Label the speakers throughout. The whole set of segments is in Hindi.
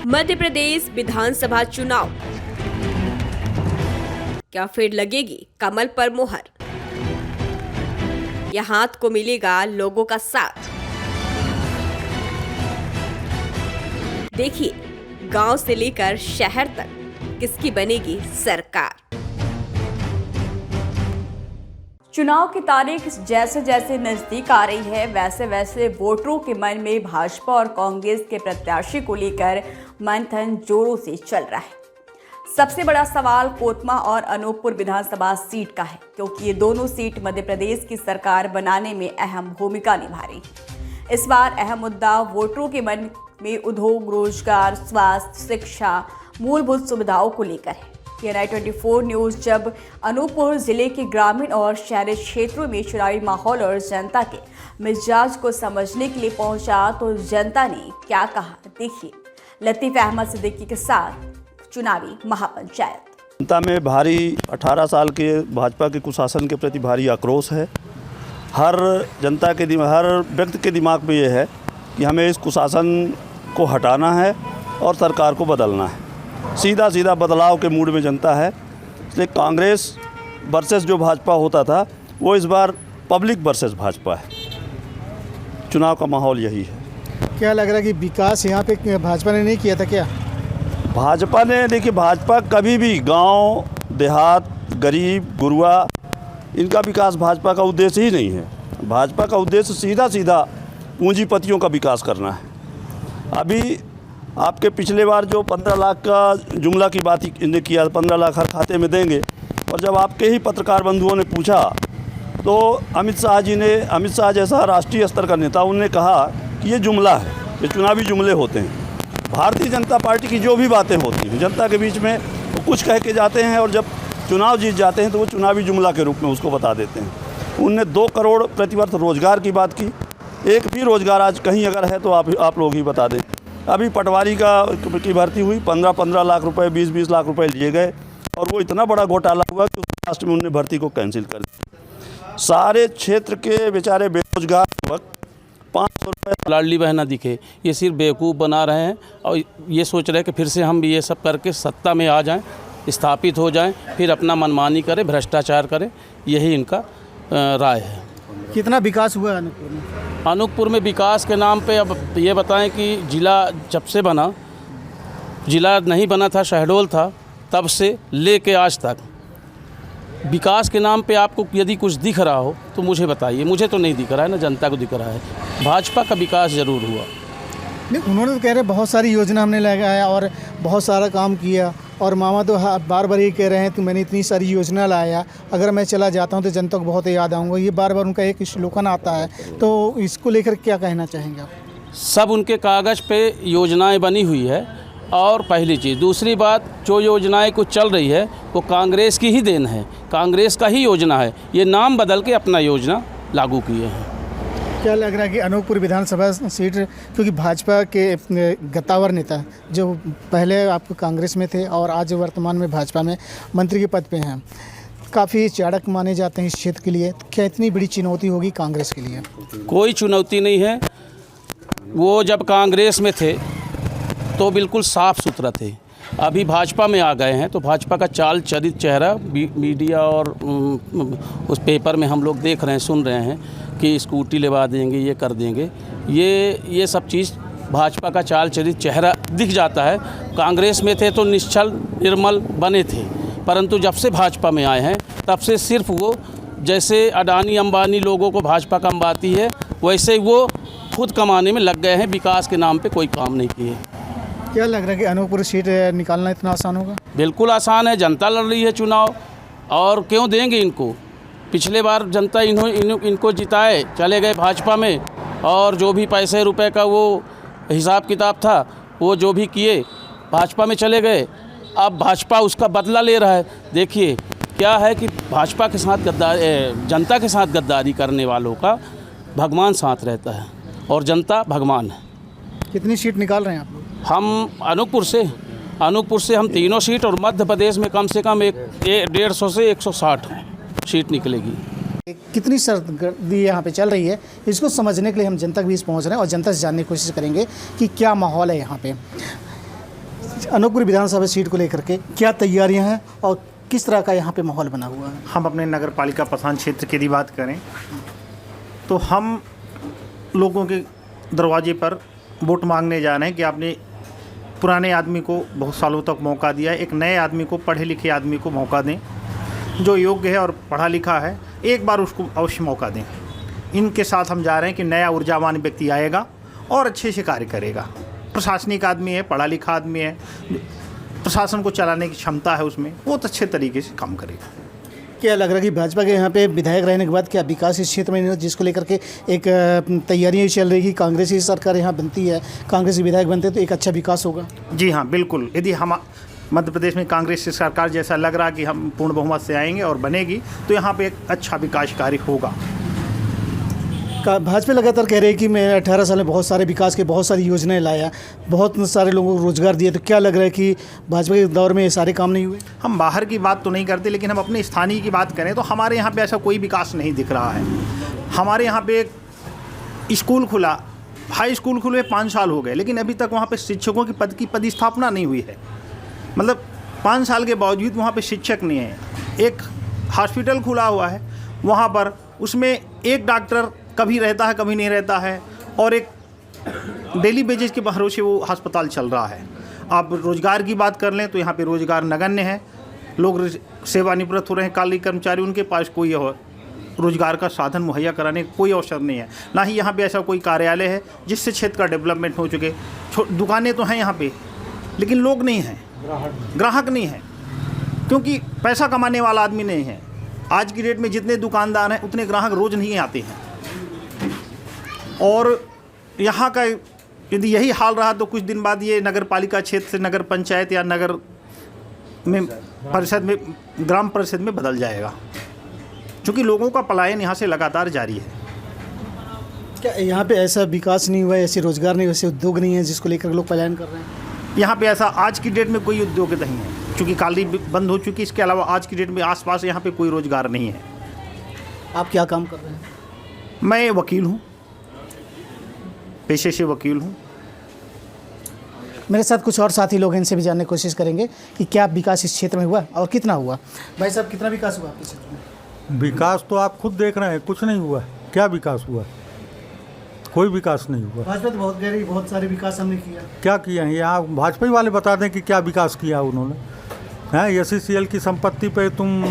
Speaker 1: मध्य प्रदेश विधानसभा चुनाव, क्या फिर लगेगी कमल पर मोहर? या हाथ को मिलेगा लोगों का साथ? देखिए गांव से लेकर शहर तक किसकी बनेगी सरकार। चुनाव की तारीख जैसे जैसे नजदीक आ रही है वैसे वैसे वोटरों के मन में भाजपा और कांग्रेस के प्रत्याशी को लेकर मंथन जोरों से चल रहा है। सबसे बड़ा सवाल कोतमा और अनूपपुर विधानसभा सीट का है, क्योंकि ये दोनों सीट मध्य प्रदेश की सरकार बनाने में अहम भूमिका निभा रही है। इस बार अहम मुद्दा वोटरों के मन में उद्योग, रोजगार, स्वास्थ्य, शिक्षा, मूलभूत सुविधाओं को लेकर है। TNI 24 न्यूज जब अनूपपुर जिले के ग्रामीण और शहरी क्षेत्रों में चुनावी माहौल और जनता के मिजाज को समझने के लिए पहुंचा तो जनता ने क्या कहा, देखिए लतीफ अहमद सिद्दीकी के साथ चुनावी महापंचायत।
Speaker 2: जनता में भारी 18 साल के भाजपा के कुशासन के प्रति भारी आक्रोश है। हर जनता के हर व्यक्ति के दिमाग में ये है कि हमें इस कुशासन को हटाना है और सरकार को बदलना है। सीधा सीधा बदलाव के मूड में जनता है। इसलिए कांग्रेस वर्सेस जो भाजपा होता था वो इस बार पब्लिक वर्सेस भाजपा है। चुनाव का माहौल यही है।
Speaker 3: क्या लग रहा है कि विकास यहाँ पे भाजपा ने नहीं किया था क्या?
Speaker 2: भाजपा ने, देखिए भाजपा कभी भी गांव, देहात, गरीब, गुरुआ, इनका विकास भाजपा का उद्देश्य ही नहीं है। भाजपा का उद्देश्य सीधा सीधा पूंजीपतियों का विकास करना है। अभी आपके पिछले बार जो 15 लाख का जुमला की बात इन्हें किया, 15 लाख हर खाते में देंगे, और जब आपके ही पत्रकार बंधुओं ने पूछा तो अमित शाह जैसा राष्ट्रीय स्तर का नेता, उन्होंने कहा कि ये जुमला है, ये चुनावी जुमले होते हैं। भारतीय जनता पार्टी की जो भी बातें होती हैं जनता के बीच में वो कुछ कह के जाते हैं, और जब चुनाव जीत जाते हैं तो वो चुनावी जुमला के रूप में उसको बता देते हैं। उनने 2 करोड़ प्रतिवर्ष रोजगार की बात की। एक भी रोजगार आज कहीं अगर है तो आप लोग ही बता दें। अभी पटवारी की भर्ती हुई, 15 लाख रुपए, 20 लाख रुपए लिए गए, और वो इतना बड़ा घोटाला हुआ कि लास्ट में उन्होंने भर्ती को कैंसिल कर दिया। सारे क्षेत्र के बेचारे बेरोजगार युवक 500 रुपये
Speaker 4: लाडली बहना दिखे, ये सिर्फ बेवकूफ़ बना रहे हैं और ये सोच रहे हैं कि फिर से हम ये सब करके सत्ता में आ जाएं, स्थापित हो जाएं, फिर अपना मनमानी करें, भ्रष्टाचार करें। यही इनका राय है।
Speaker 3: कितना विकास हुआ है अनूपपुर में?
Speaker 4: अनूपपुर में विकास के नाम पे अब ये बताएं कि जिला जब से बना, जिला नहीं बना था, शहडोल था, तब से लेके आज तक विकास के नाम पे आपको यदि कुछ दिख रहा हो तो मुझे बताइए। मुझे तो नहीं दिख रहा है, ना जनता को दिख रहा है। भाजपा का विकास ज़रूर हुआ।
Speaker 3: नहीं, उन्होंने तो कह रहे बहुत सारी योजना हमने लगाया और बहुत सारा काम किया, और मामा तो बार बार ये कह रहे हैं कि मैंने इतनी सारी योजना लाया, अगर मैं चला जाता हूँ तो जनता को बहुत याद आऊँगा। ये बार बार उनका एक स्लोगन आता है, तो इसको लेकर क्या कहना चाहेंगे आप? सब
Speaker 4: उनके कागज़ पे योजनाएं बनी हुई है, और पहली चीज़। दूसरी बात, जो योजनाएं कुछ चल रही है वो कांग्रेस की ही देन है, कांग्रेस का ही योजना है। ये नाम बदल के अपना योजना लागू किए हैं।
Speaker 3: क्या लग रहा है कि अनूपपुर विधानसभा सीट, क्योंकि भाजपा के गद्दावर नेता जो पहले आपको कांग्रेस में थे और आज वर्तमान में भाजपा में मंत्री के पद पे हैं, काफ़ी चाणक्य माने जाते हैं इस क्षेत्र के लिए, क्या इतनी बड़ी चुनौती होगी कांग्रेस के लिए?
Speaker 4: कोई चुनौती नहीं है। वो जब कांग्रेस में थे तो बिल्कुल साफ़ सुथरा थे। अभी भाजपा में आ गए हैं तो भाजपा का चाल चरित चेहरा मीडिया और उस पेपर में हम लोग देख रहे हैं, सुन रहे हैं कि स्कूटी लेवा देंगे, ये कर देंगे। ये सब चीज़ भाजपा का चाल चरित चेहरा दिख जाता है। कांग्रेस में थे तो निश्चल निर्मल बने थे, परंतु जब से भाजपा में आए हैं तब से सिर्फ वो, जैसे अडानी अंबानी लोगों को भाजपा कमाती है, वैसे वो खुद कमाने में लग गए हैं। विकास के नाम पे कोई काम नहीं किए।
Speaker 3: क्या लग रहा है कि अनूपपुर सीट निकालना इतना आसान होगा?
Speaker 4: बिल्कुल आसान है। जनता लड़ रही है चुनाव, और क्यों देंगे इनको? पिछले बार जनता इनको जिताए, चले गए भाजपा में, और जो भी पैसे रुपए का वो हिसाब किताब था वो जो भी किए भाजपा में चले गए। अब भाजपा उसका बदला ले रहा है। देखिए क्या है कि भाजपा के साथ जनता के साथ गद्दारी करने वालों का भगवान साथ रहता है, और जनता भगवान है।
Speaker 3: कितनी सीट निकाल रहे हैं आप लोग?
Speaker 4: हम अनूपपुर से हम 3 सीट, और मध्य प्रदेश में कम से कम 150 से 160 सीट निकलेगी।
Speaker 3: कितनी सर्दी यहाँ पे चल रही है, इसको समझने के लिए हम जनता के बीच पहुँच रहे हैं और जनता से जानने की कोशिश करेंगे कि क्या माहौल है यहाँ पे। अनूपपुर विधानसभा सीट को लेकर के क्या तैयारियां हैं और किस तरह का यहाँ पे माहौल बना हुआ है?
Speaker 5: हम अपने नगर पालिका पसान क्षेत्र की यदि बात करें तो हम लोगों के दरवाजे पर वोट मांगने जा रहे हैं कि आपने पुराने आदमी को बहुत सालों तक मौका दिया है, एक नए आदमी को, पढ़े लिखे आदमी को मौका दें, जो योग्य है और पढ़ा लिखा है, एक बार उसको अवश्य मौका दें। इनके साथ हम जा रहे हैं कि नया ऊर्जावान व्यक्ति आएगा और अच्छे से कार्य करेगा। प्रशासनिक आदमी है, पढ़ा लिखा आदमी है, प्रशासन को चलाने की क्षमता है उसमें, बहुत अच्छे तरीके से काम करेगा।
Speaker 3: क्या लग रहा है कि भाजपा के यहाँ पे विधायक रहने के बाद क्या विकास इस क्षेत्र में नहीं हो, जिसको लेकर के एक तैयारियाँ चल रही कि कांग्रेस की सरकार यहाँ बनती है, कांग्रेस के विधायक बनते हैं तो एक अच्छा विकास होगा?
Speaker 5: जी हाँ, बिल्कुल। यदि हम मध्य प्रदेश में कांग्रेस की सरकार जैसा लग रहा कि हम पूर्ण बहुमत से आएंगे और बनेगी तो यहाँ पे एक अच्छा विकास कार्य होगा।
Speaker 3: भाजपा लगातार कह रही है कि मैं 18 साल में बहुत सारे विकास के बहुत सारी योजनाएं लाया, बहुत सारे लोगों को रोजगार दिया, तो क्या लग रहा है कि भाजपा के दौर में ये सारे काम नहीं हुए?
Speaker 5: हम बाहर की बात तो नहीं करते, लेकिन हम अपने स्थानीय की बात करें तो हमारे यहाँ पे ऐसा कोई विकास नहीं दिख रहा है। हमारे यहाँ पे एक स्कूल खुला, हाई स्कूल खुले 5 साल हो गए, लेकिन अभी तक वहाँ पर शिक्षकों की पद की पदस्थापना नहीं हुई है। मतलब 5 साल के बावजूद वहाँ पे शिक्षक नहीं है। एक हॉस्पिटल खुला हुआ है, वहाँ पर उसमें एक डॉक्टर कभी रहता है कभी नहीं रहता है, और एक डेली बेसिस के भरोसे वो अस्पताल चल रहा है। आप रोज़गार की बात कर लें तो यहाँ पे रोज़गार नगण्य है, लोग सेवानिवृत्त हो रहे हैं काली कर्मचारी, उनके पास कोई रोज़गार का साधन मुहैया कराने का कोई अवसर नहीं है। ना ही यहाँ पे ऐसा कोई कार्यालय है जिससे क्षेत्र का डेवलपमेंट हो चुके। दुकानें तो हैं यहाँ पे, लेकिन लोग नहीं हैं, ग्राहक नहीं है, क्योंकि पैसा कमाने वाला आदमी नहीं है। आज की डेट में जितने दुकानदार हैं उतने ग्राहक रोज़ नहीं आते हैं। और यहाँ का यदि यही हाल रहा तो कुछ दिन बाद ये नगर पालिका क्षेत्र से नगर पंचायत या नगर में परिषद में, ग्राम परिषद में बदल जाएगा, क्योंकि लोगों का पलायन यहाँ से लगातार जारी है।
Speaker 3: क्या यहाँ पे ऐसा विकास नहीं हुआ है, ऐसे रोजगार नहीं, ऐसे उद्योग नहीं है जिसको लेकर लोग पलायन कर रहे हैं?
Speaker 5: यहाँ पे ऐसा आज की डेट में कोई उद्योग नहीं है, क्योंकि काली बंद हो चुकी। इसके अलावा आज की डेट में आसपास यहाँ पे कोई रोजगार नहीं है।
Speaker 3: आप क्या काम कर रहे हैं?
Speaker 5: मैं वकील हूँ, पेशे से वकील हूँ।
Speaker 3: मेरे साथ कुछ और साथी लोग हैं, इनसे भी जानने की कोशिश करेंगे कि क्या विकास इस क्षेत्र में हुआ और कितना हुआ। भाई साहब, कितना विकास हुआ आपके क्षेत्र में?
Speaker 6: विकास तो आप खुद देख रहे हैं, कुछ नहीं हुआ। क्या विकास हुआ? कोई विकास नहीं हुआ।
Speaker 3: भाजपा तो बहुत कह रही बहुत सारे विकास हमने किया।
Speaker 6: क्या किया है? यहाँ भाजपा वाले बता दें कि क्या विकास किया उन्होंने। हैं, SCCL की संपत्ति पे तुम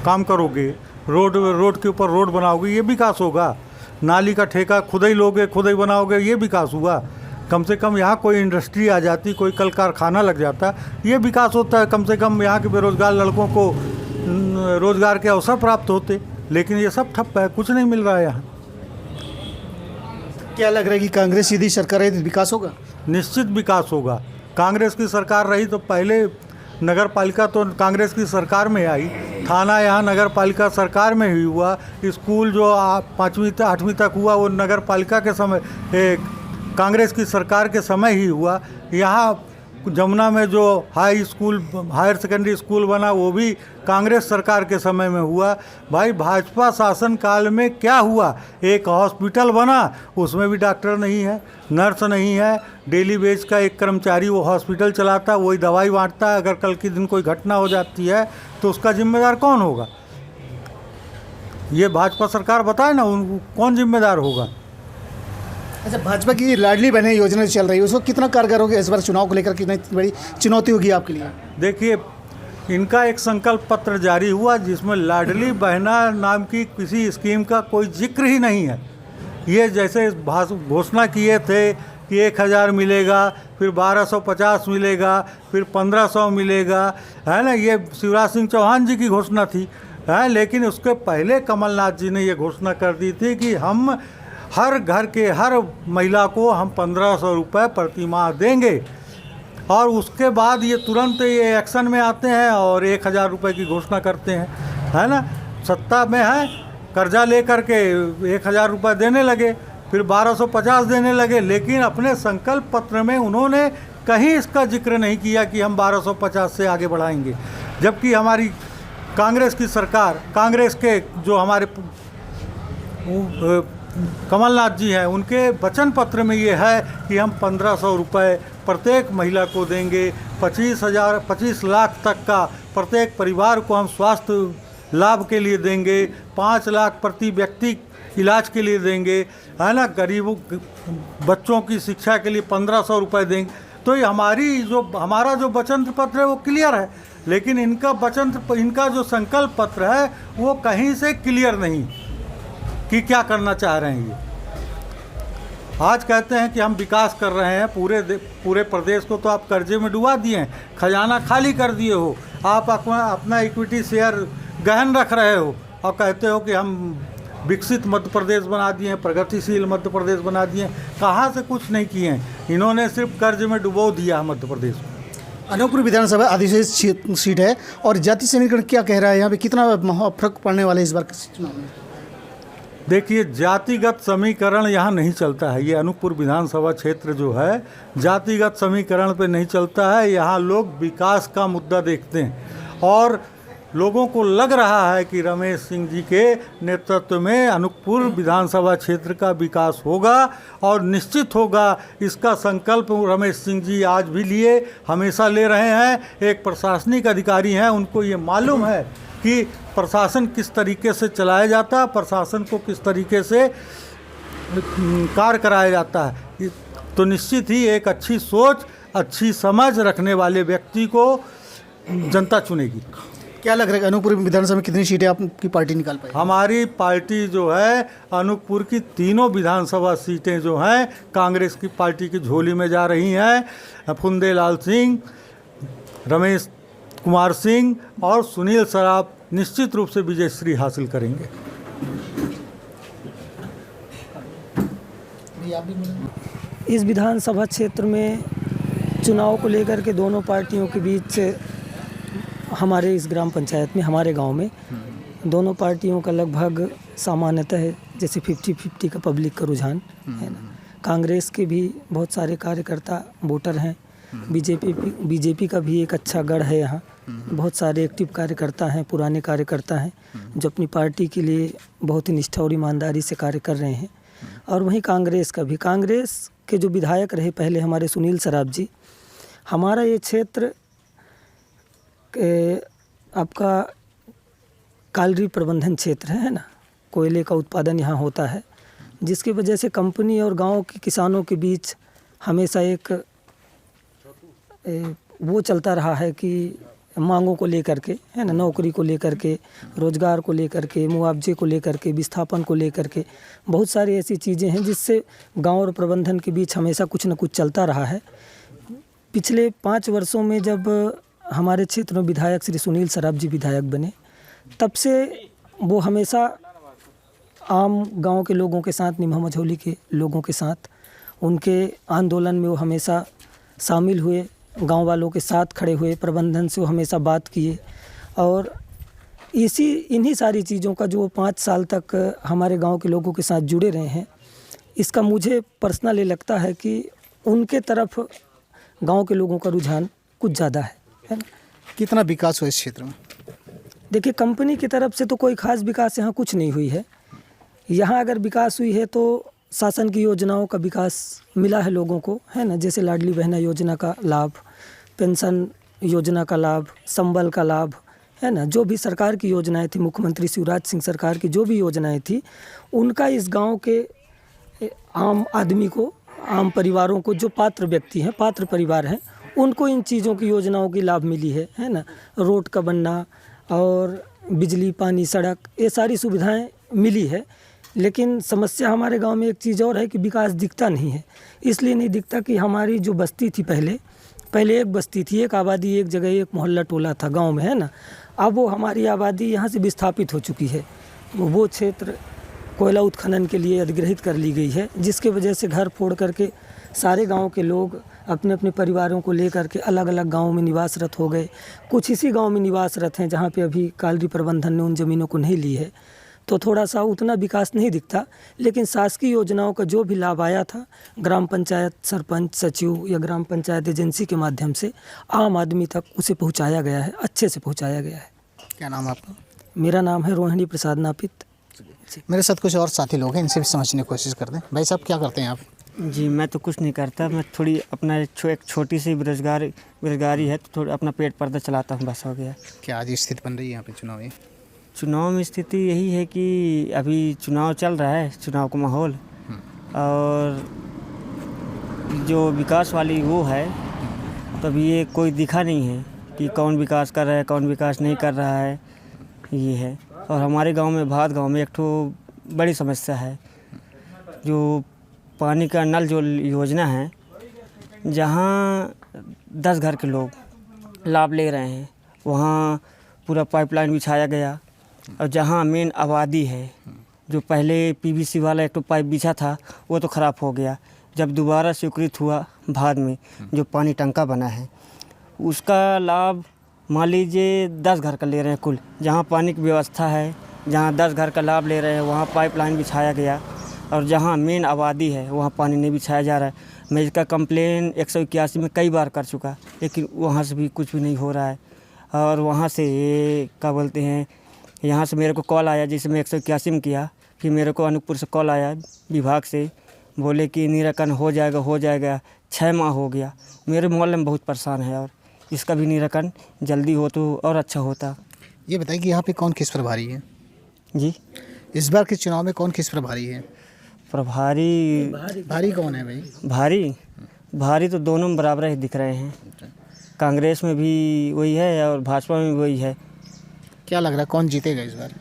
Speaker 6: काम करोगे, रोड के ऊपर रोड बनाओगे, ये विकास होगा। नाली का ठेका खुद ही लोगे, खुद ही बनाओगे, ये विकास हुआ। कम से कम यहाँ कोई इंडस्ट्री आ जाती, कोई कल कारखाना लग जाता, ये विकास होता है। कम से कम यहाँ के बेरोजगार लड़कों को रोजगार के अवसर प्राप्त होते, लेकिन ये सब ठप्प है, कुछ नहीं मिल रहा है यहाँ।
Speaker 3: क्या लग रहा है कि कांग्रेस यदि सरकार है तो विकास होगा?
Speaker 6: निश्चित विकास होगा। कांग्रेस की सरकार रही तो पहले नगर पालिका तो कांग्रेस की सरकार में आई, थाना यहाँ नगर पालिका सरकार में ही हुआ, स्कूल जो 5वीं 8वीं तक हुआ वो नगर पालिका के समय, कांग्रेस की सरकार के समय ही हुआ। यहाँ जमुना में जो हायर सेकेंडरी स्कूल बना वो भी कांग्रेस सरकार के समय में हुआ। भाई, भाजपा शासन काल में क्या हुआ? एक हॉस्पिटल बना, उसमें भी डॉक्टर नहीं है, नर्स नहीं है, डेली वेज का एक कर्मचारी वो हॉस्पिटल चलाता, वही दवाई बांटता है। अगर कल के दिन कोई घटना हो जाती है तो उसका जिम्मेदार कौन होगा? ये भाजपा सरकार बताए ना, कौन जिम्मेदार होगा?
Speaker 3: अच्छा, भाजपा की लाडली बहन योजना चल रही है, उसको कितना कारगर होगी इस बार चुनाव को लेकर? कितनी बड़ी चुनौती होगी आपके लिए? देखिए,
Speaker 6: इनका एक संकल्प पत्र जारी हुआ जिसमें लाडली बहना नाम की किसी स्कीम का कोई जिक्र ही नहीं है। ये जैसे घोषणा किए थे कि 1000 मिलेगा, फिर 1250 मिलेगा, फिर 1500 मिलेगा, है ना। ये शिवराज सिंह चौहान जी की घोषणा थी, है। लेकिन उसके पहले कमलनाथ जी ने ये घोषणा कर दी थी कि हम हर घर के हर महिला को हम 1500 रुपये प्रति माह देंगे। और उसके बाद ये तुरंत ये एक्शन में आते हैं और 1000 रुपये की घोषणा करते हैं, है ना। सत्ता में है, कर्जा ले करके 1000 रुपये देने लगे, फिर 1250 देने लगे, लेकिन अपने संकल्प पत्र में उन्होंने कहीं इसका जिक्र नहीं किया कि हम 1250 से आगे बढ़ाएंगे। जबकि हमारी कांग्रेस की सरकार, कांग्रेस के जो हमारे कमलनाथ जी हैं, उनके वचन पत्र में ये है कि हम 1500 रुपये प्रत्येक महिला को देंगे, 25 लाख तक का प्रत्येक परिवार को हम स्वास्थ्य लाभ के लिए देंगे, 5 लाख प्रति व्यक्ति इलाज के लिए देंगे, है ना। गरीबों बच्चों की शिक्षा के लिए 1500 रुपये देंगे। तो ये हमारा जो वचन पत्र है वो क्लियर है, लेकिन इनका जो संकल्प पत्र है वो कहीं से क्लियर नहीं कि क्या करना चाह रहे हैं। ये आज कहते हैं कि हम विकास कर रहे हैं, पूरे प्रदेश को तो आप कर्जे में डुबा दिए हैं, खजाना खाली कर दिए हो, आप अपना इक्विटी शेयर गहन रख रहे हो और कहते हो कि हम विकसित मध्य प्रदेश बना दिए हैं, प्रगतिशील मध्य प्रदेश बना दिए हैं। कहाँ से कुछ नहीं किए हैं, इन्होंने सिर्फ कर्ज में डुबो दिया मध्य प्रदेश को।
Speaker 3: अनूपपुर विधानसभा अधिशेष सीट है और जाति समीकरण क्या कह रहा है, यहाँ पे कितना फर्क पड़ने वाला है इस बार चुनाव में?
Speaker 6: देखिए, जातिगत समीकरण यहाँ नहीं चलता है। ये अनूपपुर विधानसभा क्षेत्र जो है जातिगत समीकरण पे नहीं चलता है। यहाँ लोग विकास का मुद्दा देखते हैं और लोगों को लग रहा है कि रमेश सिंह जी के नेतृत्व में अनूपपुर विधानसभा क्षेत्र का विकास होगा और निश्चित होगा। इसका संकल्प रमेश सिंह जी आज भी लिए, हमेशा ले रहे हैं। एक प्रशासनिक अधिकारी हैं, उनको ये मालूम है कि प्रशासन किस तरीके से चलाया जाता है, प्रशासन को किस तरीके से कार्य कराया जाता है। तो निश्चित ही एक अच्छी सोच, अच्छी समझ रखने वाले व्यक्ति को जनता चुनेगी।
Speaker 3: क्या लग रहा है अनूपपुर विधानसभा में कितनी सीटें आपकी पार्टी निकाल पाई?
Speaker 6: हमारी पार्टी जो है अनूपपुर की तीनों विधानसभा सीटें जो हैं कांग्रेस की पार्टी की झोली में जा रही हैं। फुंदेलाल सिंह, रमेश कुमार सिंह और सुनील सराफ निश्चित रूप से विजयश्री हासिल करेंगे।
Speaker 7: इस विधानसभा क्षेत्र में चुनाव को लेकर के दोनों पार्टियों के बीच हमारे इस ग्राम पंचायत में, हमारे गांव में दोनों पार्टियों का लगभग सामान्यतः जैसे 50-50 का पब्लिक का रुझान है ना। कांग्रेस के भी बहुत सारे कार्यकर्ता वोटर हैं, बीजेपी का भी एक अच्छा गढ़ है यहाँ। बहुत सारे एक्टिव कार्यकर्ता हैं, पुराने कार्यकर्ता हैं जो अपनी पार्टी के लिए बहुत ही निष्ठा और ईमानदारी से कार्य कर रहे हैं। और वहीं कांग्रेस का भी, कांग्रेस के जो विधायक रहे पहले हमारे सुनील सराफ जी, हमारा ये क्षेत्र आपका कालरी प्रबंधन क्षेत्र है ना, कोयले का उत्पादन यहाँ होता है, जिसकी वजह से कंपनी और गांव के किसानों के बीच हमेशा एक वो चलता रहा है कि मांगों को लेकर के, है ना, नौकरी को लेकर के, रोज़गार को लेकर के, मुआवजे को लेकर के, विस्थापन को लेकर के बहुत सारी ऐसी चीज़ें हैं जिससे गांव और प्रबंधन के बीच हमेशा कुछ न कुछ चलता रहा है। पिछले 5 वर्षों में जब हमारे क्षेत्र में विधायक श्री सुनील सराफ जी विधायक बने, तब से वो हमेशा आम गांव के लोगों के साथ, निम्हा मझौली के लोगों के साथ, उनके आंदोलन में वो हमेशा शामिल हुए, गांव वालों के साथ खड़े हुए, प्रबंधन से वो हमेशा बात किए। और इन्हीं सारी चीज़ों का जो 5 साल तक हमारे गांव के लोगों के साथ जुड़े रहे हैं, इसका मुझे पर्सनली लगता है कि उनके तरफ गांव के लोगों का रुझान कुछ ज़्यादा है ना।
Speaker 3: कितना विकास हुआ इस क्षेत्र में?
Speaker 7: देखिए, कंपनी की तरफ से तो कोई ख़ास विकास यहाँ कुछ नहीं हुई है। यहाँ अगर विकास हुई है तो शासन की योजनाओं का विकास मिला है लोगों को, है ना, जैसे लाडली बहना योजना का लाभ, पेंशन योजना का लाभ, संबल का लाभ, है ना, जो भी सरकार की योजनाएं थी, मुख्यमंत्री शिवराज सिंह सरकार की जो भी योजनाएं थी, उनका इस गांव के आम आदमी को, आम परिवारों को, जो पात्र व्यक्ति हैं, पात्र परिवार हैं, उनको इन चीज़ों की योजनाओं की लाभ मिली है ना। रोड का बनना और बिजली, पानी, सड़क, ये सारी सुविधाएं मिली है। लेकिन समस्या हमारे गांव में एक चीज़ और है कि विकास दिखता नहीं है। इसलिए नहीं दिखता कि हमारी जो बस्ती थी, पहले एक बस्ती थी, एक आबादी, एक जगह, एक मोहल्ला टोला था गांव में, है ना। अब वो हमारी आबादी यहाँ से विस्थापित हो चुकी है। वो क्षेत्र कोयला उत्खनन के लिए अधिग्रहित कर ली गई है, जिसके वजह से घर फोड़ करके सारे गांव के लोग अपने अपने परिवारों को लेकर के अलग अलग गाँव में निवासरत हो गए। कुछ इसी गाँव में निवासरत हैं जहाँ पे अभी कालरी प्रबंधन ने उन ज़मीनों को नहीं ली है, तो थोड़ा सा उतना विकास नहीं दिखता। लेकिन शासकीय योजनाओं का जो भी लाभ आया था, ग्राम पंचायत सरपंच, सचिव या ग्राम पंचायत एजेंसी के माध्यम से आम आदमी तक उसे पहुंचाया गया है, अच्छे से पहुंचाया गया है।
Speaker 3: क्या नाम है आपका?
Speaker 7: मेरा नाम है रोहिणी प्रसाद नापित।
Speaker 3: मेरे साथ कुछ और साथी लोग हैं, इनसे भी समझने की कोशिश करते हैं। भाई साहब, क्या करते हैं आप?
Speaker 8: जी मैं तो कुछ नहीं करता, मैं थोड़ी अपना एक छोटी सी बेरोजगारी है तो थोड़ा अपना पेट पर्दा चलाता हूँ, बस हो गया।
Speaker 9: क्या आज स्थिति बन रही है यहाँ पे चुनाव में?
Speaker 8: चुनाव में स्थिति यही है कि अभी चुनाव चल रहा है, चुनाव का माहौल, और जो विकास वाली वो है तो अभी ये कोई दिखा नहीं है कि कौन विकास कर रहा है कौन विकास नहीं कर रहा है, ये है। और हमारे गांव में भात गांव में एक ठो बड़ी समस्या है, जो पानी का नल जो योजना है, जहाँ 10 घर के लोग लाभ ले रहे हैं वहाँ पूरा पाइपलाइन बिछाया गया, और जहाँ मेन आबादी है, जो पहले पीवीसी वाला एक तो पाइप बिछा था वो तो ख़राब हो गया। जब दोबारा स्वीकृत हुआ भाद में जो पानी टंका बना है, उसका लाभ मान लीजिए 10 घर का ले रहे हैं कुल। जहाँ पानी की व्यवस्था है, जहाँ 10 घर का लाभ ले रहे हैं वहाँ पाइपलाइन बिछाया गया, और जहाँ मेन आबादी है वहाँ पानी नहीं बिछाया जा रहा है। मैं इसका कंप्लेन 181 में कई बार कर चुका, लेकिन वहाँ से भी कुछ भी नहीं हो रहा है। और वहाँ से क्या बोलते हैं, यहाँ से मेरे को कॉल आया, जिसे मैं 181 में किया, फिर मेरे को अनूपपुर से कॉल आया विभाग से, बोले कि निराकरण हो जाएगा। 6 माह हो गया, मेरे मोहल्ले में बहुत परेशान है, और इसका भी निराकरण जल्दी हो तो और अच्छा होता।
Speaker 9: ये बताइए कि यहाँ पे कौन किस पर भारी है?
Speaker 8: जी,
Speaker 9: इस बार के चुनाव में कौन किस पर भारी है?
Speaker 8: भारी
Speaker 9: कौन है भाई?
Speaker 8: भारी तो दोनों में बराबर ही दिख रहे हैं। कांग्रेस में भी वही है और भाजपा में भी वही है।
Speaker 9: क्या लग रहा है कौन जीतेगा इस बार?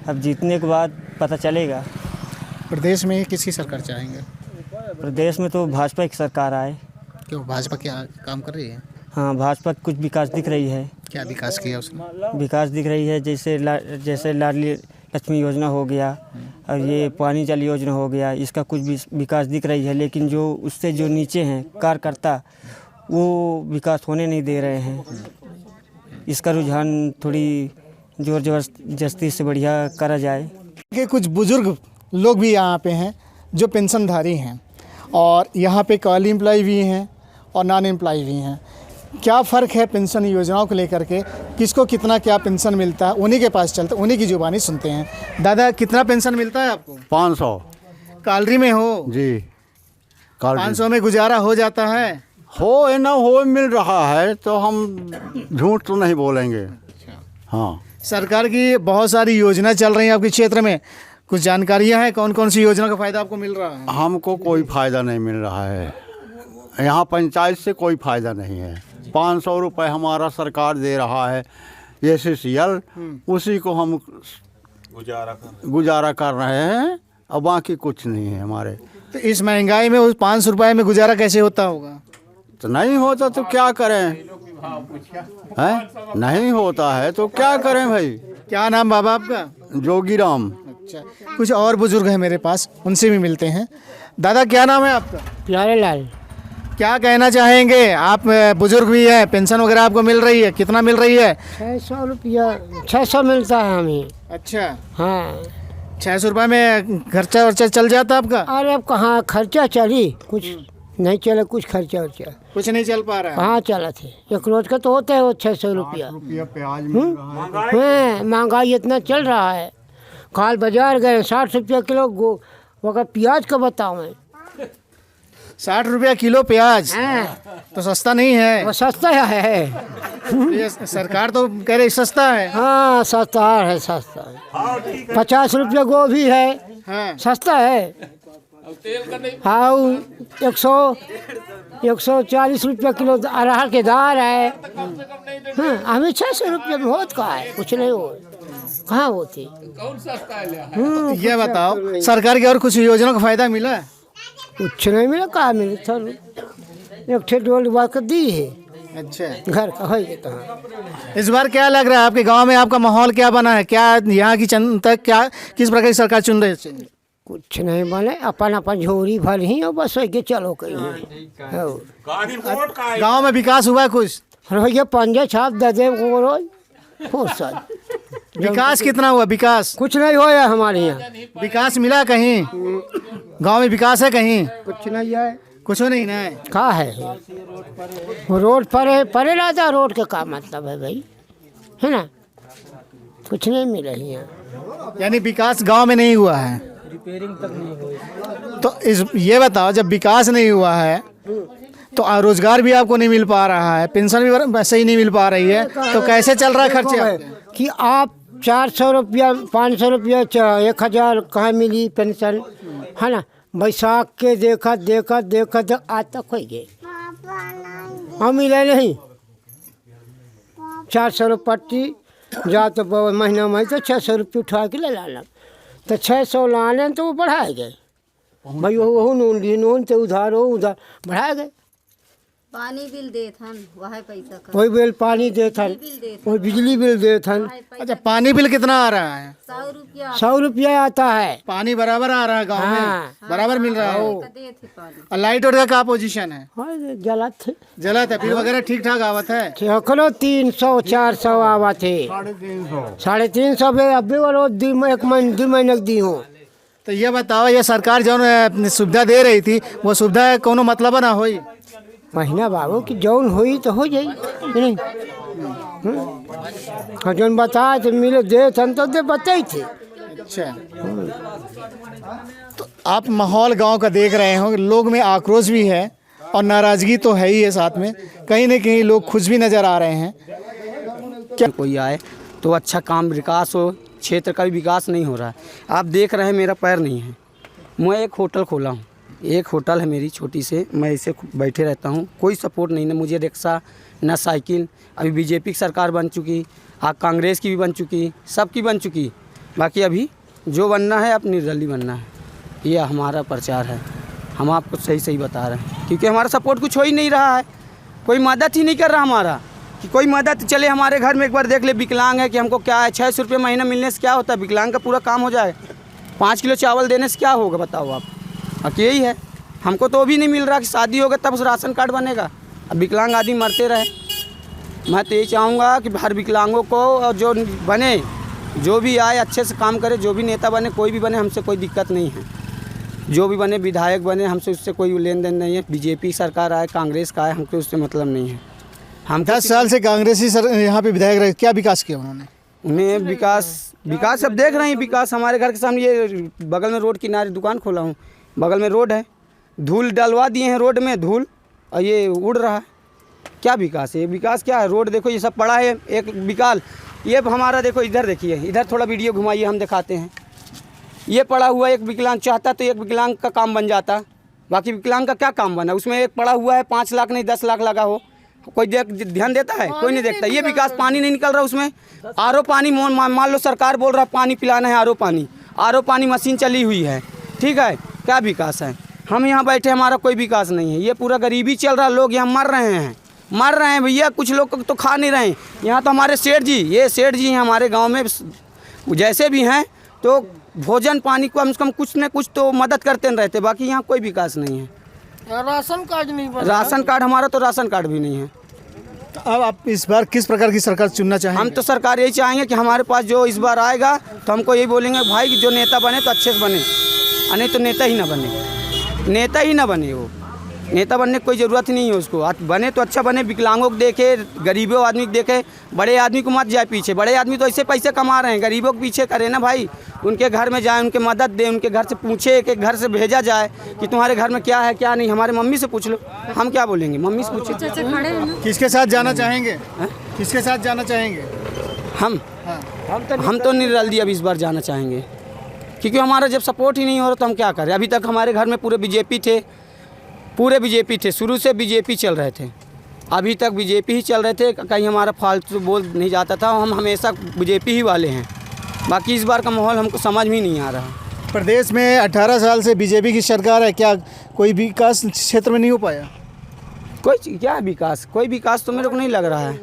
Speaker 8: अब जीतने के बाद पता चलेगा।
Speaker 9: प्रदेश में किसकी सरकार चाहेंगे?
Speaker 8: प्रदेश में तो भाजपा की सरकार आए।
Speaker 9: क्यों, भाजपा क्या काम कर रही है?
Speaker 8: हाँ, भाजपा कुछ विकास दिख रही है।
Speaker 9: क्या विकास किया उसने?
Speaker 8: विकास दिख रही है, जैसे लाडली लक्ष्मी योजना हो गया, और ये पानी जल योजना हो गया, इसका कुछ भी विकास दिख रही है। लेकिन जो उससे जो नीचे हैं कार्यकर्ता, वो विकास होने नहीं दे रहे हैं। इसका रुझान थोड़ी जोर जबरदस्ती से बढ़िया करा जाए।
Speaker 3: कि कुछ बुजुर्ग लोग भी यहाँ पे हैं जो पेंशनधारी हैं, और यहाँ पे कॉली एम्प्लॉय भी हैं और नॉन एम्प्लॉय भी हैं। क्या फ़र्क है पेंशन योजनाओं को लेकर के, किसको कितना क्या पेंशन मिलता है, उन्हीं के पास चलते, उन्हीं की जुबानी सुनते हैं। दादा, कितना पेंशन मिलता है आपको?
Speaker 10: 500।
Speaker 3: कालरी में हो
Speaker 10: जी,
Speaker 3: 500 में गुजारा हो जाता है?
Speaker 10: हो या ना हो, मिल रहा है तो हम झूठ तो नहीं बोलेंगे। हाँ,
Speaker 3: सरकार की बहुत सारी योजना चल रही हैं आपके क्षेत्र में, कुछ जानकारियाँ हैं कौन कौन सी योजना का फ़ायदा आपको मिल रहा है?
Speaker 10: हमको कोई फ़ायदा नहीं मिल रहा है, यहाँ पंचायत से कोई फ़ायदा नहीं है। 500 रुपये हमारा सरकार दे रहा है SCL, उसी को हम गुजारा कर रहे हैं, और बाकी कुछ नहीं है हमारे।
Speaker 3: तो इस महंगाई में उस 500 रुपये में गुजारा कैसे होता होगा?
Speaker 10: तो नहीं होता तो क्या करें, हैं? नहीं होता है तो क्या करें भाई।
Speaker 3: क्या नाम बाबा आपका?
Speaker 10: जोगीराम।
Speaker 3: अच्छा, कुछ और बुजुर्ग हैं मेरे पास, उनसे भी मिलते हैं। दादा, क्या नाम है आपका?
Speaker 11: प्यारेलाल।
Speaker 3: क्या कहना चाहेंगे? आप बुजुर्ग भी हैं, पेंशन वगैरह आपको मिल रही है, कितना मिल रही है?
Speaker 11: 600 रुपया, 600 मिलता है हमें।
Speaker 3: अच्छा,
Speaker 11: हाँ,
Speaker 3: 600 रुपये में खर्चा वर्चा चल जाता आपका?
Speaker 11: अरे अब कहाँ खर्चा चली, कुछ नहीं चला, कुछ खर्चा वर्चा
Speaker 3: कुछ नहीं चल पा रहा है।
Speaker 11: कहाँ चला थे? एक रोज का तो होता है वो 600 रुपया।
Speaker 10: प्याज
Speaker 11: महंगाई इतना चल रहा है। काल बाजार गए 60 रुपया किलो वगैरह प्याज का बताओ।
Speaker 3: 60 रुपया किलो प्याज? तो सस्ता नहीं है।
Speaker 11: वो सस्ता है।
Speaker 3: ये सरकार तो कह रही सस्ता है।
Speaker 11: हाँ, सस्ता है, सस्ता है। 50 रुपया गोभी है।
Speaker 3: हाँ,
Speaker 11: सस्ता है। हाँ, 140 रुपया किलो अरहर के दाल है। हाँ, हमें 600 रुपया में होत कहा है, कुछ नहीं हो, कहाँ होती।
Speaker 3: ये बताओ, सरकार की और कुछ योजना का फायदा मिला?
Speaker 11: कुछ नहीं मिला, कहाँ मिले सर, एक ठेठ बात कर दी है।
Speaker 3: अच्छा,
Speaker 11: घर का है कहाँ।
Speaker 3: इस बार क्या लग रहा है आपके गांव में, आपका माहौल क्या बना है? क्या यहाँ की जनता क्या किस प्रकार की सरकार चुन रही है?
Speaker 11: कुछ नहीं बने, अपन अपन झोरी भर ही और बस के चलो कहीं।
Speaker 3: गांव में विकास हुआ है कुछ?
Speaker 11: भैया पंजे छाप दे दे रोज फुर्सत।
Speaker 3: विकास कितना हुआ? विकास
Speaker 11: कुछ नहीं होया हमारे यहाँ।
Speaker 3: विकास मिला कहीं? गांव में विकास है कहीं?
Speaker 11: कुछ नहीं है,
Speaker 3: कुछ नहीं ना है।
Speaker 11: कहाँ है? रोड परे रहता, रोड का क्या मतलब है भाई, है ना? कुछ नहीं मिला यहाँ।
Speaker 3: यानी विकास गांव में नहीं हुआ है।
Speaker 7: रिपेयरिंग तक नहीं हुई।
Speaker 3: तो इस ये बताओ, जब विकास नहीं हुआ है तो रोजगार भी आपको नहीं मिल पा रहा है, पेंशन भी वैसे ही नहीं मिल पा रही है, तो कैसे चल रहा है खर्चे आपके?
Speaker 11: कि आप 400 रुपया 500 रुपया 1000 कहाँ मिली पेंशन, है ना। बैसाख के देखा आज तक हो गए, हम मिले नहीं। 400 रुपये पट्टी जा तो महीना में तो 600 रुपये उठा के ले लाना, तो 600 लाने तो वो बढ़ाए गए भाई, वो नून तो उधार बढ़ाए गए।
Speaker 12: पानी बिल दे थन वही पैसा का,
Speaker 11: वही बिल पानी दे थन, वही बिजली बिल दे थन।
Speaker 3: अच्छा, पानी बिल कितना आ रहा है?
Speaker 11: 100 रुपया आता है।
Speaker 3: पानी बराबर आ रहा है गाँव में, बराबर मिल रहा है। और लाइट और का क्या पोजीशन है? जलत है, बिल वगैरह ठीक ठाक आवत है?
Speaker 11: 300-400 आवत है, 350 अभी वो 2 महीने दी हूँ।
Speaker 3: तो ये बताओ, ये सरकार जो सुविधा दे रही थी वो सुविधा कोनो मतलब ना होई?
Speaker 11: महीना बाबू की जौन हुई तो हो जाई नहीं, जौन बताए तो मिले दे थन तो दे बताई थे।
Speaker 3: अच्छा, तो आप माहौल गांव का देख रहे हो, लोग में आक्रोश भी है और नाराजगी तो है ही है, साथ में कहीं न कहीं लोग खुश भी नजर आ रहे हैं।
Speaker 8: क्या कोई आए तो अच्छा काम विकास हो, क्षेत्र का भी विकास नहीं हो रहा है। आप देख रहे हैं मेरा पैर नहीं है, मैं एक होटल खोला हूँ, एक होटल है मेरी छोटी से, मैं इसे बैठे रहता हूँ, कोई सपोर्ट नहीं, ना मुझे रिक्शा ना साइकिल। अभी बीजेपी की सरकार बन चुकी, कांग्रेस की भी बन चुकी, सबकी बन चुकी, बाकी अभी जो बनना है अब निर्दलीय बनना है। ये हमारा प्रचार है, हम आपको सही सही बता रहे हैं, क्योंकि हमारा सपोर्ट कुछ हो ही नहीं रहा है, कोई मदद ही नहीं कर रहा हमारा, कि कोई मदद चले। हमारे घर में एक बार देख ले, विकलांग है कि हमको क्या है, 600 रुपये महीना मिलने से क्या होता है, विकलांग का पूरा काम हो जाए। 5 किलो चावल देने से क्या होगा बताओ आप, अब यही है। हमको तो भी नहीं मिल रहा कि शादी होगा तब राशन कार्ड बनेगा, अब विकलांग आदमी मरते रहे। मैं तो ये चाहूँगा कि हर विकलांगों को जो बने, जो भी आए अच्छे से काम करे, जो भी नेता बने, कोई भी बने, हमसे कोई दिक्कत नहीं है। जो भी बने, विधायक बने, हमसे उससे कोई लेन देन नहीं है। बीजेपी सरकार आए, कांग्रेस का आए, हमको उससे मतलब नहीं है। हम
Speaker 3: 10 साल से कांग्रेसी यहाँ पे विधायक रहे, क्या विकास किया उन्होंने?
Speaker 8: उन्हें विकास अब देख रहे हैं, विकास हमारे घर के सामने ये बगल में रोड किनारे दुकान खोला हूँ, बगल में रोड है, धूल डलवा दिए हैं रोड में, धूल और ये उड़ रहा है। क्या विकास है? विकास क्या है? रोड देखो ये सब पड़ा है, एक विकाल ये हमारा देखो, इधर देखिए, इधर थोड़ा वीडियो घुमाइए, हम दिखाते हैं। ये पड़ा हुआ एक विकलांग चाहता तो एक विकलांग का काम बन जाता, बाकी विकलांग का क्या काम बना? उसमें एक पड़ा हुआ है 5 लाख नहीं 10 लाख लगा हो, कोई ध्यान देता है? कोई नहीं देखता। ये विकास, पानी नहीं निकल रहा उसमें, आरओ पानी मान लो सरकार बोल रहा है पानी पिलाना है, आरओ पानी मशीन चली हुई है, ठीक है, क्या विकास है? हम यहाँ बैठे, हमारा कोई विकास नहीं है। ये पूरा गरीबी चल रहा है, लोग यहाँ मर रहे हैं भैया, कुछ लोग तो खा नहीं रहे हैं। यहाँ तो हमारे सेठ जी हैं हमारे गांव में, जैसे भी हैं तो भोजन पानी को कम से कम कुछ न कुछ तो मदद करते रहते, बाकी यहाँ कोई विकास नहीं है।
Speaker 11: राशन कार्ड नहीं बना,
Speaker 8: राशन कार्ड हमारा तो राशन कार्ड भी नहीं है।
Speaker 3: तो अब आप इस बार किस प्रकार की सरकार चुनना चाहेंगे?
Speaker 8: हम तो सरकार यही चाहेंगे कि हमारे पास जो इस बार आएगा तो हमको यही बोलेंगे भाई कि जो नेता बने तो अच्छे से बने, नहीं तो नेता ही ना बने। वो नेता बनने की कोई ज़रूरत ही नहीं है उसको, बने तो अच्छा बने, विकलांगों को देखे, गरीबों आदमी को देखे, बड़े आदमी को मत जाए पीछे। बड़े आदमी तो ऐसे पैसे कमा रहे हैं, गरीबों के पीछे करे ना भाई, उनके घर में जाए, उनके मदद दे, उनके घर से पूछे, एक घर से भेजा जाए कि तुम्हारे घर में क्या है क्या नहीं। हमारे मम्मी से पूछ लो, हम क्या बोलेंगे, मम्मी से पूछे।
Speaker 3: किसके साथ जाना चाहेंगे? किसके साथ जाना चाहेंगे?
Speaker 8: हम तो निर्दलीय अब इस बार जाना चाहेंगे, क्योंकि हमारा जब सपोर्ट ही नहीं हो रहा तो हम क्या करें। अभी तक हमारे घर में पूरे बीजेपी थे, शुरू से बीजेपी चल रहे थे, अभी तक बीजेपी ही चल रहे थे, कहीं हमारा फालतू बोल नहीं जाता था, हम हमेशा बीजेपी ही वाले हैं। बाकी इस बार का माहौल हमको समझ में नहीं आ रहा।
Speaker 3: प्रदेश में 18 साल से बीजेपी की सरकार है, क्या कोई विकास क्षेत्र में नहीं हो पाया?
Speaker 8: क्या विकास? कोई विकास तो मेरे को नहीं लग रहा है।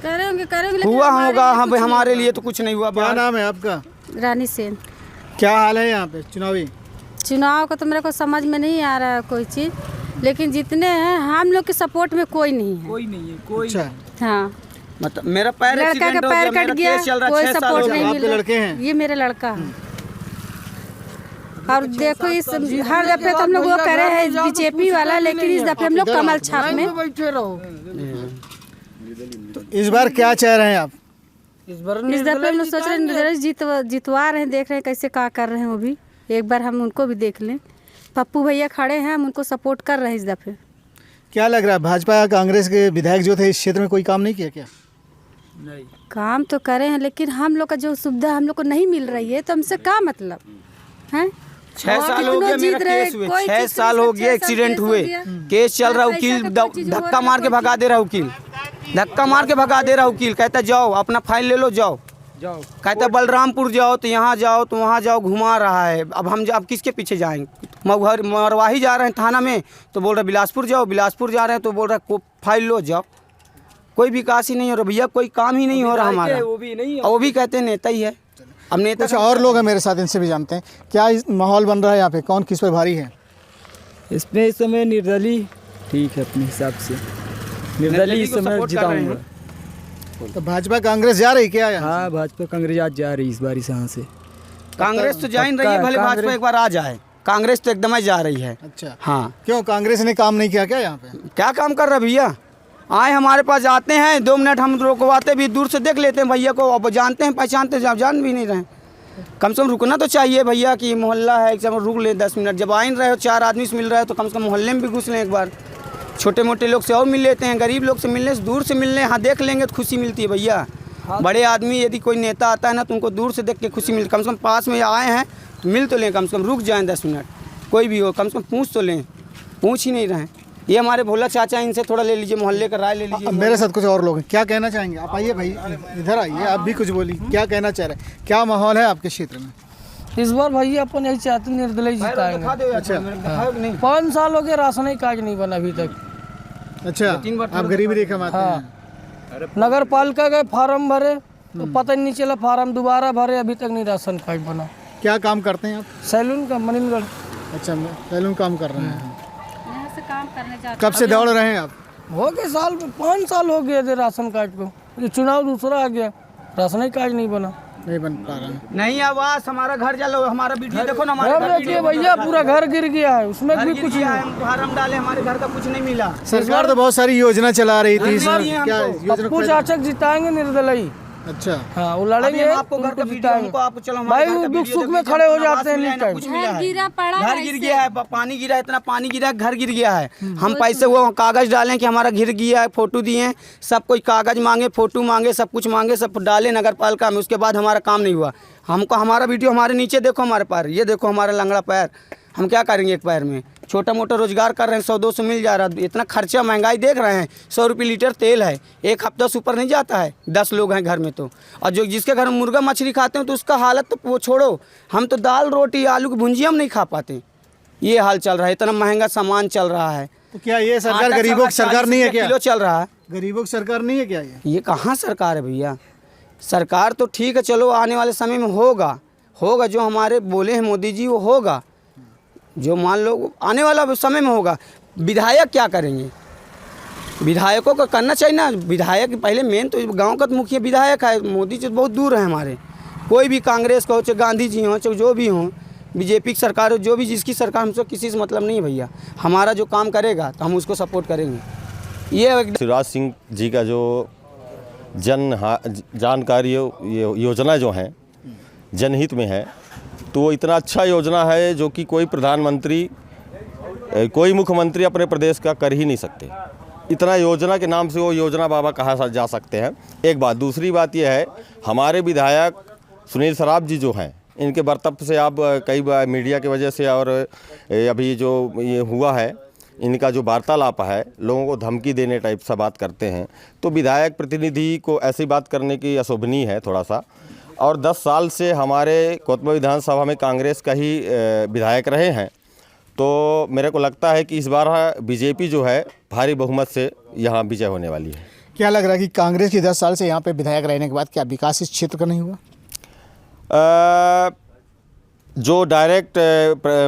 Speaker 12: करेंगे
Speaker 8: हुआ होगा, हमारे लिए तो कुछ नहीं हुआ।
Speaker 3: क्या नाम है आपका?
Speaker 12: रानी सेन।
Speaker 3: क्या हाल है यहाँ पे
Speaker 12: चुनाव का तो मेरे को समझ में नहीं आ रहा है कोई चीज़, लेकिन जितने हैं हम लोग के सपोर्ट में कोई नहीं है।
Speaker 3: अच्छा,
Speaker 12: हाँ,
Speaker 8: मतलब मेरा पैर
Speaker 12: लड़का का पैर कट गया, कोई सपोर्ट नहीं मिल रहा।
Speaker 3: लड़के हैं?
Speaker 12: ये मेरे लड़का है। और देखो इस हर दफे तो हम लोग वो करे हैं बीजेपी वाला, लेकिन इस दफे हम लोग कमल छाप में
Speaker 11: बैठे रहो।
Speaker 3: तो इस बार क्या चाह रहे हैं आप?
Speaker 12: इस दफे हम लोग सोच रहे हैं जितवा रहे हैं, देख रहे हैं कैसे क्या कर रहे हैं वो भी। एक बार हम उनको भी देख लें। पप्पू भैया खड़े हैं, हम उनको सपोर्ट कर रहे हैं इस दफ़े।
Speaker 3: क्या लग रहा है भाजपा या कांग्रेस के विधायक जो थे इस क्षेत्र में कोई काम नहीं किया क्या?
Speaker 12: नहीं, काम तो करे हैं, लेकिन हम लोग का जो सुविधा हम लोग को नहीं मिल रही है, तो हमसे क्या मतलब है?
Speaker 13: 6 साल हो गए मेरा केस हुए, 6 साल हो गए एक्सीडेंट हुए, केस चल रहा, वकील धक्का मार के भगा दे रहा, वकील धक्का मार के भगा दे रहा, वकील कहता जाओ अपना फाइल ले लो, जाओ कहता बलरामपुर जाओ, तो यहाँ जाओ तो वहाँ जाओ, घुमा रहा है। अब किसके पीछे जाएंगे? मरवाही जा रहे हैं थाना में तो बोल रहे बिलासपुर जाओ, बिलासपुर जा रहे हैं तो बोल रहा फाइल लो, जाओ। कोई विकास ही नहीं हो रहा भैया, कोई काम ही नहीं हो रहा हमारा। वो भी कहते हैं नेता ही है। अब नेता
Speaker 3: कुछ और लोग हैं मेरे साथ, इनसे भी जानते हैं क्या माहौल बन रहा है यहाँ पे, कौन किस पर भारी है?
Speaker 13: इसमें इस समय निर्दलीय ठीक है अपने हिसाब से, निर्दलीय इस समय जिताऊंगा।
Speaker 3: तो भाजपा कांग्रेस जा रही क्या?
Speaker 13: हाँ, भाजपा कांग्रेस आज जा रही इस बार यहाँ से।
Speaker 8: कांग्रेस तो जा ही रही है, भले भाजपा एक बार आ जाए, कांग्रेस तो एकदम ही जा रही है।
Speaker 3: अच्छा,
Speaker 8: हाँ।
Speaker 3: क्यों कांग्रेस ने काम नहीं किया क्या यहाँ पे?
Speaker 8: क्या काम कर रहा भैया? आए हमारे पास आते हैं, 2 मिनट हम रुकवाते भी, दूर से देख लेते हैं भैया को, अब जानते हैं पहचानते हैं, जान भी नहीं रहे। कम से कम रुकना तो चाहिए भैया कि मोहल्ला है, एक रुक ले 10 मिनट। जब आ रहे हो 4 आदमी से मिल रहे हो तो कम से कम मोहल्ले में भी घुस लें एक बार। छोटे मोटे लोग से और मिल लेते हैं, गरीब लोग से मिलने से दूर से मिलने, हाँ देख लेंगे तो खुशी मिलती है भैया। बड़े आदमी यदि कोई नेता आता है ना तो उनको दूर से देख के खुशी मिलती है। कम से कम पास में आए हैं तो मिल तो लें, कम से कम रुक जाएँ 10 मिनट, कोई भी हो, कम से कम पूछ तो लें, पूछ ही नहीं रहे। ये हमारे भोला चाचा, इनसे थोड़ा ले लीजिए, मोहल्ले का राय ले लीजिए।
Speaker 3: मेरे साथ कुछ और लोग हैं, क्या कहना चाहेंगे? आप आइए भाई, इधर आइए, आप भी कुछ बोलिए, क्या कहना चाह रहे हैं? क्या माहौल है आपके क्षेत्र में
Speaker 7: इस बार? भैया अपन यही चाहते हैं निर्दलीय जिताएंगे।
Speaker 3: अच्छा,
Speaker 7: 5 साल हो गए, राशन ही कार्ड नहीं बना अभी तक।
Speaker 3: अच्छा, आप गरीबी रेखा में आते हैं।
Speaker 7: नगर पालिका गए, फार्म भरे तो पता नहीं चला, फार्म दोबारा भरे, अभी तक नहीं राशन कार्ड बना।
Speaker 3: क्या काम करते हैं आप?
Speaker 7: सैलून का, मनीनगढ़।
Speaker 3: अच्छा, सैलून काम कर रहे हैं।
Speaker 12: यहाँ से काम करने जाते।
Speaker 3: कब से दौड़ रहे हैं आप?
Speaker 7: हो गए 5 साल हो गए थे राशन कार्ड को, ये चुनाव दूसरा आ गया, राशन ही कार्ड नहीं बना,
Speaker 3: नहीं बन पा रहा है।
Speaker 8: नहीं आवाज, हमारा घर चलो, हमारा वीडियो देखो ना, हमारा घर
Speaker 7: देखिए भैया, पूरा घर गिर गया है, उसमें भी कुछ नहीं।
Speaker 8: फार्म डाले, हमारे घर का कुछ नहीं मिला।
Speaker 3: सरकार तो बहुत सारी योजना चला रही थी, क्या
Speaker 7: पप्पू चाचा जिताएंगे निर्दलीय।
Speaker 3: अच्छा,
Speaker 7: हाँ, वो लड़ेंगे,
Speaker 8: आपको घर का वीडियो, हमको आपको चलो
Speaker 7: भाई दुख सुख में खड़े हो जाते हैं।
Speaker 8: कुछ मिला है,
Speaker 12: गिरा पड़ा,
Speaker 8: घर गिर गया है, पानी गिरा है, इतना पानी गिरा है, घर गिर गया है। हम पैसे वो कागज डालें कि हमारा गिर गया है, फोटो दिए, सब कोई कागज मांगे, फोटो मांगे, सब कुछ मांगे, सब डाले नगर पालिका में, उसके बाद हमारा काम नहीं हुआ। हमको हमारा वीडियो, हमारे नीचे देखो, हमारे पैर ये देखो, हमारा लंगड़ा पैर, हम क्या करेंगे एक पैर में? छोटा मोटा रोजगार कर रहे हैं, 100-200 मिल जा रहा है, इतना खर्चा महंगाई देख रहे हैं। 100 रुपये लीटर तेल है, एक हफ्ता से ऊपर नहीं जाता है, 10 लोग हैं घर में तो। और जो जिसके घर में मुर्गा मछली खाते हैं तो उसका हालत तो वो छोड़ो, हम तो दाल रोटी आलू की भुंजिया हम नहीं खा पाते। ये हाल चल रहा है, इतना महंगा सामान चल रहा है।
Speaker 3: तो क्या ये सरकार गरीबों की सरकार नहीं है क्या?
Speaker 8: किलो चल रहा है,
Speaker 3: गरीबों की सरकार नहीं है क्या?
Speaker 8: ये कहाँ सरकार है भैया? सरकार तो ठीक है, चलो आने वाले समय में होगा, जो हमारे बोले हैं मोदी जी वो होगा, जो मान लो आने वाला समय में होगा। विधायक क्या करेंगे? विधायकों का करना चाहिए ना, विधायक पहले मेन तो गांव का तो मुखिया विधायक है, मोदी जी बहुत दूर है हमारे। कोई भी कांग्रेस का हो, चाहे गांधी जी हो, चाहे जो भी हो, बीजेपी की सरकार हो, जो भी जिसकी सरकार, हमसे किसी से मतलब नहीं है भैया। हमारा जो काम करेगा तो हम उसको सपोर्ट करेंगे। ये
Speaker 2: शिवराज सिंह जी का जो जानकारी योजना जो है जनहित में है, तो वो इतना अच्छा योजना है जो कि कोई प्रधानमंत्री, कोई मुख्यमंत्री अपने प्रदेश का कर ही नहीं सकते। इतना योजना के नाम से वो योजना बाबा कहा जा सकते हैं। एक बात, दूसरी बात यह है, हमारे विधायक सुनील सराफ जी जो हैं, इनके बर्ताव से आप कई बार मीडिया की वजह से और अभी जो ये हुआ है, इनका जो वार्तालाप है, लोगों को धमकी देने टाइप सा बात करते हैं, तो विधायक प्रतिनिधि को ऐसी बात करने की अशोभनीय है थोड़ा सा। और 10 साल से हमारे कोतमा विधानसभा में कांग्रेस का ही विधायक रहे हैं, तो मेरे को लगता है कि इस बार बीजेपी जो है भारी बहुमत से यहाँ विजय होने वाली है।
Speaker 3: क्या लग रहा है कि कांग्रेस की 10 साल से यहाँ पे विधायक रहने के बाद क्या विकास इस क्षेत्र का नहीं हुआ?
Speaker 2: जो डायरेक्ट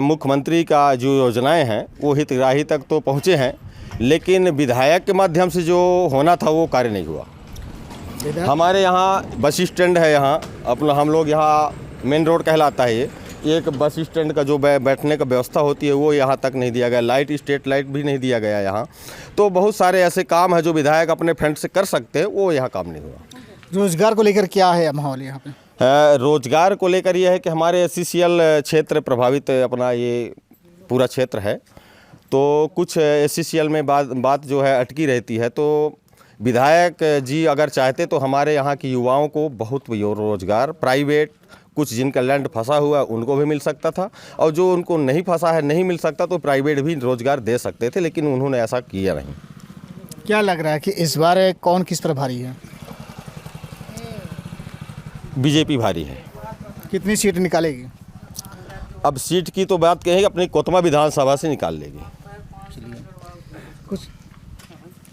Speaker 2: मुख्यमंत्री का जो योजनाएं हैं वो हितग्राही तक तो पहुँचे हैं, लेकिन विधायक के माध्यम से जो होना था वो कार्य नहीं हुआ। हमारे यहाँ बस स्टैंड है, यहाँ अपना हम लोग यहाँ मेन रोड कहलाता है ये, एक बस स्टैंड का जो बैठने का व्यवस्था होती है वो यहाँ तक नहीं दिया गया, लाइट स्ट्रीट लाइट भी नहीं दिया गया यहाँ। तो बहुत सारे ऐसे काम हैं जो विधायक अपने फंड से कर सकते हैं, वो यहाँ काम नहीं हुआ।
Speaker 3: रोजगार को लेकर क्या है माहौल यहाँ पे?
Speaker 14: रोजगार को लेकर यह है कि हमारे SCCL क्षेत्र प्रभावित अपना ये पूरा क्षेत्र है, तो कुछ SCCL में बात जो है अटकी रहती है। तो विधायक जी अगर चाहते तो हमारे यहाँ के युवाओं को बहुत रोजगार प्राइवेट, कुछ जिनका लैंड फंसा हुआ है उनको भी मिल सकता था, और जो उनको नहीं फंसा है नहीं मिल सकता तो प्राइवेट भी रोजगार दे सकते थे, लेकिन उन्होंने ऐसा किया नहीं।
Speaker 9: क्या लग रहा है कि इस बार कौन किस पर भारी है?
Speaker 14: बीजेपी भारी है।
Speaker 9: कितनी सीट निकालेगी?
Speaker 14: अब सीट की तो बात कहेंगे अपनी कोतमा विधानसभा से निकाल लेगी।
Speaker 9: कुछ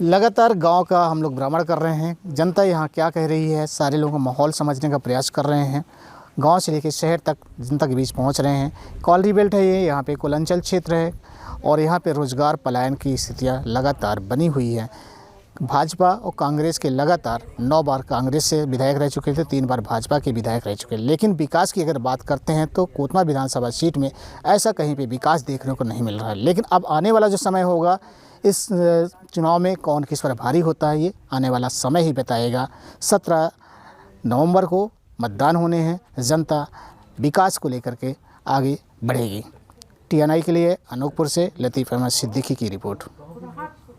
Speaker 9: लगातार गांव का हम लोग भ्रमण कर रहे हैं, जनता यहाँ क्या कह रही है, सारे लोगों का माहौल समझने का प्रयास कर रहे हैं। गांव से लेकर शहर तक जनता के बीच पहुँच रहे हैं। कॉलरी बेल्ट है ये, यहाँ पे कुलांचल क्षेत्र है और यहाँ पे रोजगार पलायन की स्थितियाँ लगातार बनी हुई है। भाजपा और कांग्रेस के लगातार 9 बार कांग्रेस से विधायक रह चुके थे, 3 बार भाजपा के विधायक रह चुके हैं, लेकिन विकास की अगर बात करते हैं तो कोतमा विधानसभा सीट में ऐसा कहीं पे विकास देखने को नहीं मिल रहा है। लेकिन अब आने वाला जो समय होगा, इस चुनाव में कौन किस पर भारी होता है ये आने वाला समय ही बताएगा। 17 नवंबर को मतदान होने हैं। जनता विकास को लेकर के आगे बढ़ेगी। TNI के लिए अनूपपुर से लतीफ़ अहमद सिद्दीकी की रिपोर्ट।